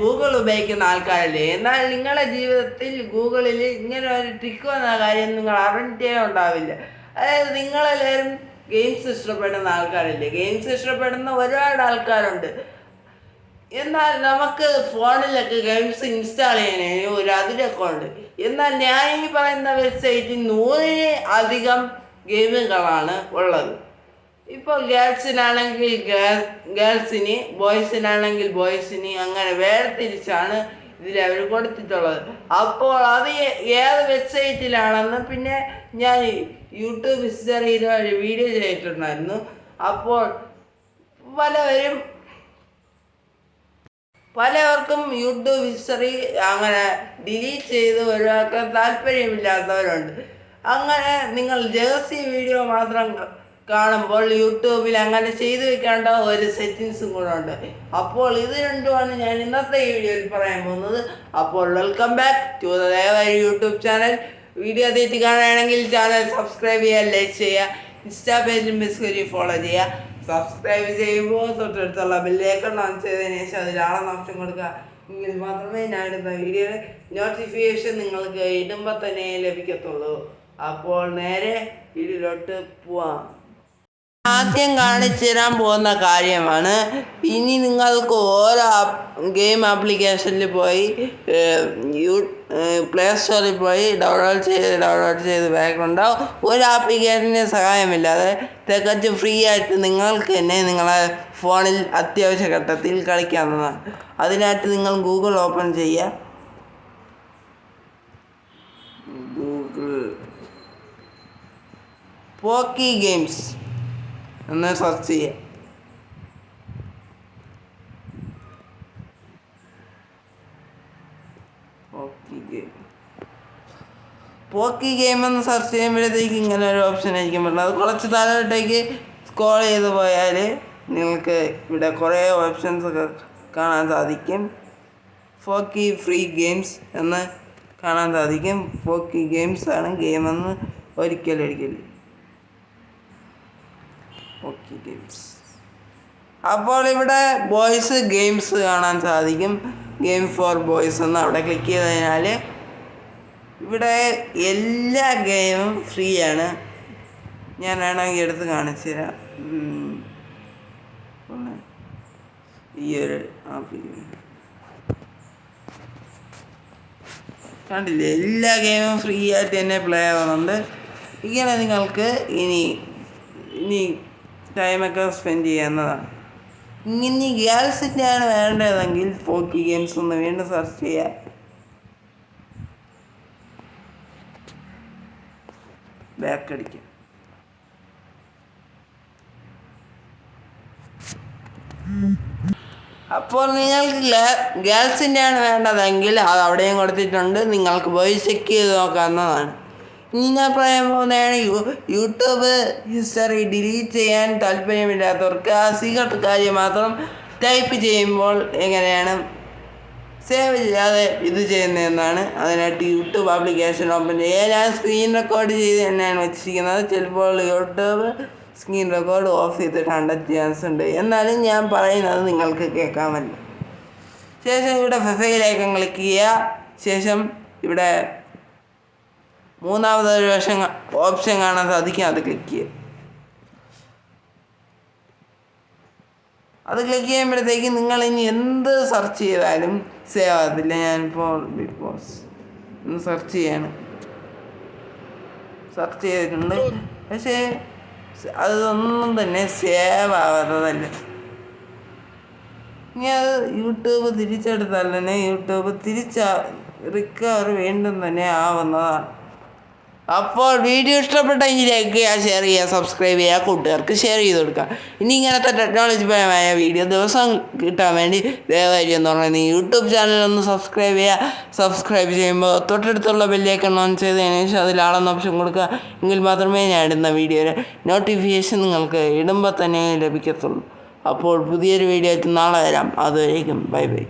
Google ഉപയോഗിക്കുന്ന ആൾക്കാരല്ലേ. എന്നാൽ നിങ്ങളുടെ ജീവിതത്തിൽ ഗൂഗിളിൽ ഇങ്ങനെ ഒരു ട്രിക്ക് വന്ന കാര്യം നിങ്ങൾ അറിഞ്ഞേ ഉണ്ടാവില്ല. അതായത് നിങ്ങളെല്ലാവരും ഗെയിംസ് ഇഷ്ടപ്പെടുന്ന ആൾക്കാരല്ലേ. ഗെയിംസ് ഇഷ്ടപ്പെടുന്ന ഒരുപാട് ആൾക്കാരുണ്ട്. എന്നാൽ നമുക്ക് ഫോണിലൊക്കെ ഗെയിംസ് ഇൻസ്റ്റാൾ ചെയ്യാനേ ഒരു അതിലൊക്കെ ഉണ്ട്. എന്നാൽ ഞാൻ ഈ പറയുന്ന വെബ്സൈറ്റിൽ 100 അധികം ഗെയിമുകളാണ് ഉള്ളത്. ഇപ്പോൾ ഗേൾസിനാണെങ്കിൽ ഗേൾസിന്, ബോയ്സിനാണെങ്കിൽ ബോയ്സിന്, അങ്ങനെ വേർതിരിച്ചാണ് ഇതിൽ അവർ കൊടുത്തിട്ടുള്ളത്. അപ്പോൾ അത് ഏത് വെബ്സൈറ്റിലാണെന്ന് പിന്നെ ഞാൻ യൂട്യൂബ് ഹിസ്റ്ററിയിൽ ഒരു വീഡിയോ ചെയ്തിട്ടുണ്ടായിരുന്നു. അപ്പോൾ പലവർക്കും യൂട്യൂബ് ഹിസ്റ്ററി അങ്ങനെ ഡിലീറ്റ് ചെയ്ത് ഒഴിവാക്കാൻ താല്പര്യമില്ലാത്തവരുണ്ട്. അങ്ങനെ നിങ്ങൾ ജേഴ്സി വീഡിയോ മാത്രം കാണുമ്പോൾ യൂട്യൂബിൽ അങ്ങനെ ചെയ്തു വെക്കേണ്ട ഒരു സെറ്റിങ്സും കൂടെ ഉണ്ട്. അപ്പോൾ ഇത് രണ്ടുമാണ് ഞാൻ ഇന്നത്തെ വീഡിയോയിൽ പറയാൻ പോകുന്നത്. അപ്പോൾ welcome back to YouTube channel. Video ആദ്യമായിട്ട് കാണുകയാണെങ്കിൽ ചാനൽ സബ്സ്ക്രൈബ് ചെയ്യുക, ലൈക്ക് ചെയ്യുക, ഇൻസ്റ്റാ പേജിൽ മെസ്സേജ് ഫോളോ ചെയ്യുക. സബ്സ്ക്രൈബ് ചെയ്യുമ്പോൾ തൊട്ടടുത്തുള്ള ബെല്ലൈക്കൺ ഓൺ ചെയ്തതിന് ശേഷം അതിലാണെന്ന് ഓപ്ഷൻ കൊടുക്കുക. എങ്കിൽ മാത്രമേ ഞാൻ ഇടുന്ന വീഡിയോയുടെ നോട്ടിഫിക്കേഷൻ നിങ്ങൾക്ക് ഇടുമ്പോൾ തന്നെ ലഭിക്കത്തുള്ളൂ. അപ്പോൾ നേരെ വീഡിയോയിലോട്ട് പോവാം. ആദ്യം കാണിച്ചു തരാൻ പോകുന്ന കാര്യമാണ്, ഇനി നിങ്ങൾക്ക് ഓരോ ഗെയിം ആപ്ലിക്കേഷനിൽ പോയി പ്ലേ സ്റ്റോറിൽ പോയി ഡൗൺലോഡ് ചെയ്ത് ബാക്കുണ്ടാവും. ഒരു ആപ്ലിക്കേഷൻ്റെ സഹായമില്ലാതെ തികച്ചും ഫ്രീ ആയിട്ട് നിങ്ങൾക്ക് തന്നെ നിങ്ങളെ ഫോണിൽ അത്യാവശ്യ ഘട്ടത്തിൽ കളിക്കാവുന്നതാണ്. അതിനായിട്ട് നിങ്ങൾ ഗൂഗിൾ ഓപ്പൺ ചെയ്യുക. ഗൂഗിൾ പോക്കി ഗെയിംസ് എന്ന് സെർച്ച് ചെയ്യുക. പോക്കി ഗെയിം എന്ന് സെർച്ച് ചെയ്യുമ്പോഴത്തേക്ക് ഇങ്ങനെ ഒരു ഓപ്ഷൻ ആയിരിക്കും വരുന്നത്. അത് കുറച്ച് താഴോട്ടേക്ക് സ്ക്രോൾ ചെയ്ത് പോയാൽ നിങ്ങൾക്ക് ഇവിടെ കുറേ ഓപ്ഷൻസൊക്കെ കാണാൻ സാധിക്കും. പോക്കി ഫ്രീ ഗെയിംസ് എന്ന് കാണാൻ സാധിക്കും. പോക്കി ഗെയിംസ് ആണ് ഗെയിമെന്ന് ഒരിക്കലും ഓക്കെ ഗെയിംസ്. അപ്പോൾ ഇവിടെ ബോയ്സ് ഗെയിംസ് കാണാൻ സാധിക്കും. ഗെയിം ഫോർ ബോയ്സ് എന്ന് അവിടെ ക്ലിക്ക് ചെയ്തതിനാൽ ഇവിടെ എല്ലാ ഗെയിമും ഫ്രീ ആണ്. ഞാൻ വേണമെങ്കിൽ എടുത്ത് കാണിച്ചു തരാം. ഈ ഒരു കണ്ടില്ലേ, എല്ലാ ഗെയിമും ഫ്രീ ആയിട്ട് തന്നെ പ്ലേ ആവുന്നുണ്ട്. ഇങ്ങനെ നിങ്ങൾക്ക് ഇനി ടൈമൊക്കെ സ്പെൻഡ് ചെയ്യുന്നതാണ്. ഇനി ഗേൾസിൻ്റെയാണ് വേണ്ടതെങ്കിൽ പോക്കി ഗെയിംസ് ഒന്ന് വീണ്ടും സെർച്ച് ചെയ്യുക. ബാക്ക് അടിക്കുക. അപ്പോൾ നിങ്ങൾക്ക് ഗേൾസിൻ്റെയാണ് വേണ്ടതെങ്കിൽ അത് അവിടെയും കൊടുത്തിട്ടുണ്ട്. നിങ്ങൾക്ക് പോയി ചെക്ക് ചെയ്ത് നോക്കാവുന്നതാണ്. ഇനി ഞാൻ പറയാൻ പോകുന്നതാണ് യൂട്യൂബ് ഹിസ്റ്ററി ഡിലീറ്റ് ചെയ്യാൻ താല്പര്യമില്ലാത്തവർക്ക് ആ സീക്രട്ട് കാര്യം മാത്രം ടൈപ്പ് ചെയ്യുമ്പോൾ എങ്ങനെയാണ് സേവ് ചെയ്യാതെ ഇത് ചെയ്യുന്നതെന്നാണ്. അതിനായിട്ട് യൂട്യൂബ് ആപ്ലിക്കേഷൻ ഓപ്പൺ ചെയ്യുക. ഞാൻ സ്ക്രീൻ റെക്കോർഡ് ചെയ്ത് തന്നെയാണ് വെച്ചിരിക്കുന്നത്. ചിലപ്പോൾ യൂട്യൂബ് സ്ക്രീൻ റെക്കോർഡ് ഓഫ് ചെയ്തിട്ട് 100 ചാൻസ് ഉണ്ട്. എന്നാലും ഞാൻ പറയുന്നത് നിങ്ങൾക്ക് കേൾക്കാമല്ലോ. ശേഷം ഇവിടെ പ്രൊഫൈലേക്ക് ക്ലിക്ക് ചെയ്യുക. ശേഷം ഇവിടെ മൂന്നാമതൊരു ഓപ്ഷൻ കാണാൻ സാധിക്കും. അത് ക്ലിക്ക് ചെയ്യുക. അത് ക്ലിക്ക് ചെയ്യുമ്പോഴത്തേക്ക് നിങ്ങൾ ഇനി എന്ത് സെർച്ച് ചെയ്താലും സേവ് ആകത്തില്ല. ഞാനിപ്പോൾ ബിഗ് ബോസ് ഒന്ന് സെർച്ച് ചെയ്തിട്ടുണ്ട്. പക്ഷേ അതൊന്നും തന്നെ സേവ് ആവാത്തതല്ല. ഇനി അത് യൂട്യൂബ് തിരിച്ചെടുത്താൽ തന്നെ യൂട്യൂബ് റിക്കവർ വീണ്ടും തന്നെ ആവുന്നതാണ്. അപ്പോൾ വീഡിയോ ഇഷ്ടപ്പെട്ടെങ്കിൽ ലൈക്ക് ചെയ്യുക, ഷെയർ ചെയ്യുക, സബ്സ്ക്രൈബ് ചെയ്യുക, കൂട്ടുകാർക്ക് ഷെയർ ചെയ്ത് കൊടുക്കുക. ഇനി ഇങ്ങനത്തെ ടെക്നോളജിപരമായ വീഡിയോ ദിവസം കിട്ടാൻ വേണ്ടി ദയവായി എന്ന് പറയുന്നത് യൂട്യൂബ് ചാനലൊന്ന് സബ്സ്ക്രൈബ് ചെയ്യുക. സബ്സ്ക്രൈബ് ചെയ്യുമ്പോൾ തൊട്ടടുത്തുള്ള ബെല്ലൈക്കൺ ഓൺ ചെയ്തതിന് ശേഷം അതിലാളെന്ന് ഓപ്ഷൻ കൊടുക്കുക. എങ്കിൽ മാത്രമേ ഞാൻ ഇടുന്ന വീഡിയോയുടെ നോട്ടിഫിക്കേഷൻ നിങ്ങൾക്ക് ഇടുമ്പോൾ തന്നെ ലഭിക്കത്തുള്ളൂ. അപ്പോൾ പുതിയൊരു വീഡിയോ ആയിട്ട് നാളെ വരാം. അതുവരേക്കും ബൈ ബൈ.